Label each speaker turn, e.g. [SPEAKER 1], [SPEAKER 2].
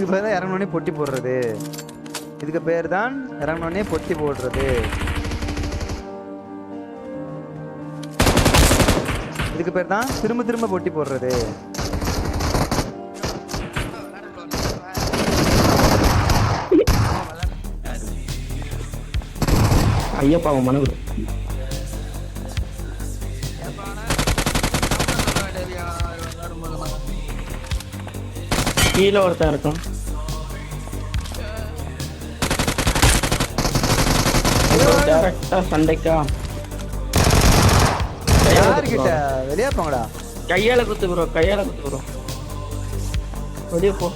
[SPEAKER 1] இதுக்கு பேர் தான் இறங்கணுன்னே பொட்டி போடுறது. இதுக்கு பேர் தான் இறங்கணுன்னே பொட்டி போடுறது. இதுக்கு பேர் தான் திரும்ப திரும்ப பொட்டி போடுறது.
[SPEAKER 2] ஐயப்பா மனகுரு கீழே ஒருத்தன் இருக்கும். டேரக்டா சண்டைக்கா
[SPEAKER 1] யாருக்கிட்ட வெளியே போங்கடா.
[SPEAKER 2] கையால குத்து ப்ரோ, கையால குத்து ப்ரோ. வெளியே போ.